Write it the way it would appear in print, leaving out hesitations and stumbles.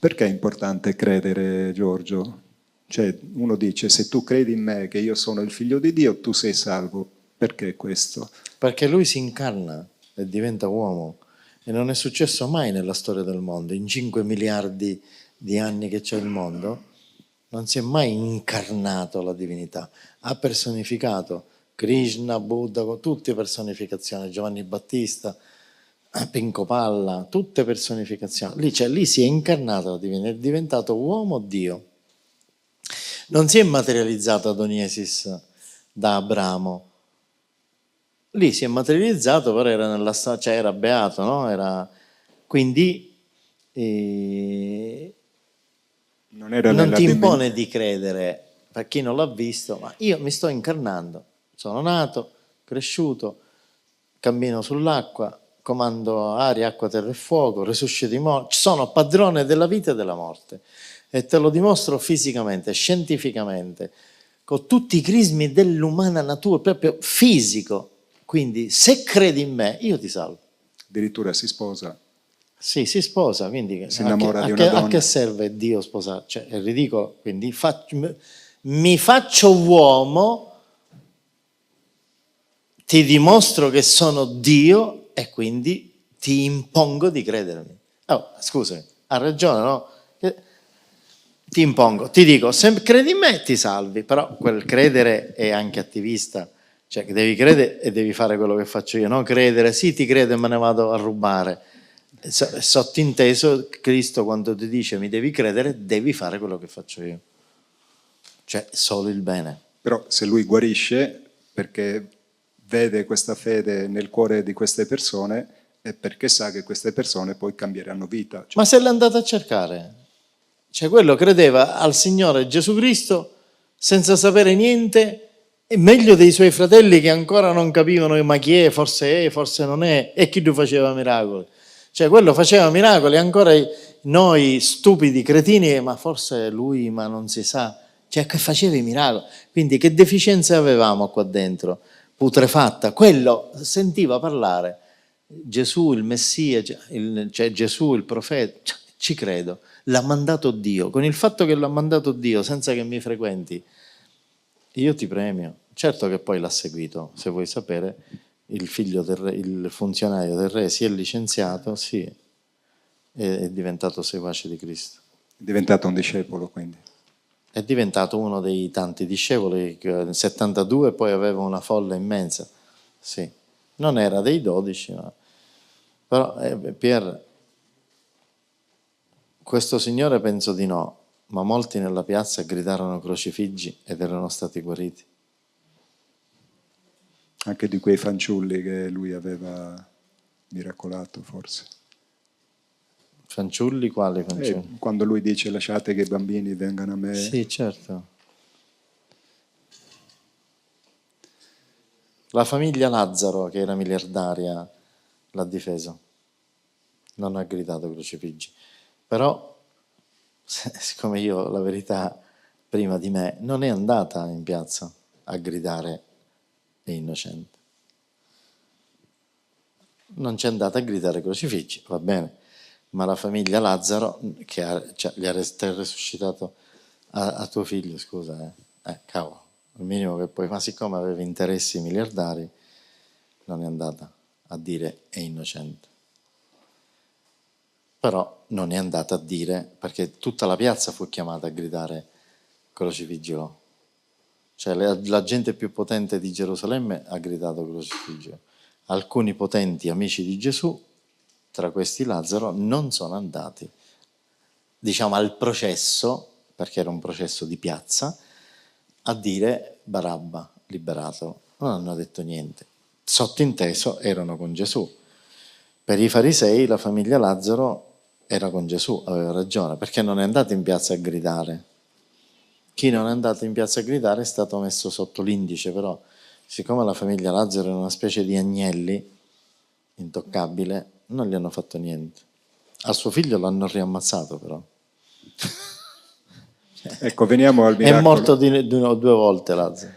Perché è importante credere, Giorgio? Cioè, uno dice, se tu credi in me che io sono il figlio di Dio, tu sei salvo. Perché questo? Perché lui si incarna e diventa uomo. E non è successo mai nella storia del mondo. In 5 miliardi di anni che c'è il mondo, non si è mai incarnato la divinità. Ha personificato Krishna, Buddha, tutte personificazioni, Giovanni Battista, Pinco Palla, tutte personificazioni. Lì si è incarnato la divinità, è diventato uomo Dio. Non si è materializzato Adoniesis da Abramo. Lì si è materializzato, però era nella cioè era beato, no? Quindi non ti impone di credere, per chi non l'ha visto, ma io mi sto incarnando, sono nato, cresciuto, cammino sull'acqua, comando aria, acqua, terra e fuoco, risuscito i morti, sono padrone della vita e della morte e te lo dimostro fisicamente, scientificamente, con tutti i crismi dell'umana natura, proprio fisico. Quindi se credi in me, io ti salvo. Addirittura si sposa. Sì, si sposa, quindi si innamora di una donna. A che serve Dio sposare? Cioè, è ridicolo, quindi mi faccio uomo, ti dimostro che sono Dio e quindi ti impongo di credermi. Oh, scusami, ha ragione, no? Ti impongo, ti dico, se credi in me ti salvi, però quel credere è anche attivista, cioè che devi credere e devi fare quello che faccio io, no credere, sì ti credo e me ne vado a rubare. Sottinteso, Cristo quando ti dice mi devi credere, devi fare quello che faccio io, cioè solo il bene. Però se lui guarisce perché vede questa fede nel cuore di queste persone è perché sa che queste persone poi cambieranno vita. Cioè. Ma se l'è andato a cercare, cioè quello credeva al Signore Gesù Cristo senza sapere niente, e meglio dei suoi fratelli che ancora non capivano ma chi è, forse non è, e chi lui faceva miracoli. Cioè quello faceva miracoli, ancora noi stupidi cretini, ma forse lui, ma non si sa, cioè che faceva i miracoli. Quindi che deficienze avevamo qua dentro, putrefatta. Quello sentiva parlare Gesù, il Messia, cioè Gesù, il profeta, cioè, ci credo, l'ha mandato Dio. Con il fatto che l'ha mandato Dio senza che mi frequenti, io ti premio. Certo che poi l'ha seguito, se vuoi sapere, il figlio del re, il funzionario del re si è licenziato, sì, è diventato seguace di Cristo. È diventato un discepolo, quindi. È diventato uno dei tanti discepoli, nel 72 poi aveva una folla immensa, sì. Non era dei 12, ma... Però, Pier, questo signore penso di no, ma molti nella piazza gridarono crocifiggi ed erano stati guariti. Anche di quei fanciulli che lui aveva miracolato, forse. Fanciulli? Quali fanciulli? Quando lui dice lasciate che i bambini vengano a me. Sì, certo. La famiglia Lazzaro, che era miliardaria, l'ha difeso. Non ha gridato crocifiggi. Però, siccome io, la verità, prima di me, non è andata in piazza a gridare è innocente. Non c'è andata a gridare crocifiggi, va bene, ma la famiglia Lazzaro, che gli ha resuscitato a tuo figlio, scusa, cavolo, il minimo che poi, ma siccome aveva interessi miliardari, non è andata a dire è innocente. Però non è andata a dire, perché tutta la piazza fu chiamata a gridare crocifiggilo. Cioè la gente più potente di Gerusalemme ha gridato crocifiggilo. Alcuni potenti amici di Gesù, tra questi Lazzaro, non sono andati, diciamo, al processo, perché era un processo di piazza, a dire Barabba, liberato. Non hanno detto niente. Sottinteso erano con Gesù. Per i farisei la famiglia Lazzaro era con Gesù, aveva ragione, perché non è andato in piazza a gridare. Chi non è andato in piazza a gridare è stato messo sotto l'indice, però siccome la famiglia Lazzaro era una specie di agnelli, intoccabile, non gli hanno fatto niente. Al suo figlio l'hanno riammazzato però. Ecco, veniamo al miracolo. È morto 2 volte Lazzaro.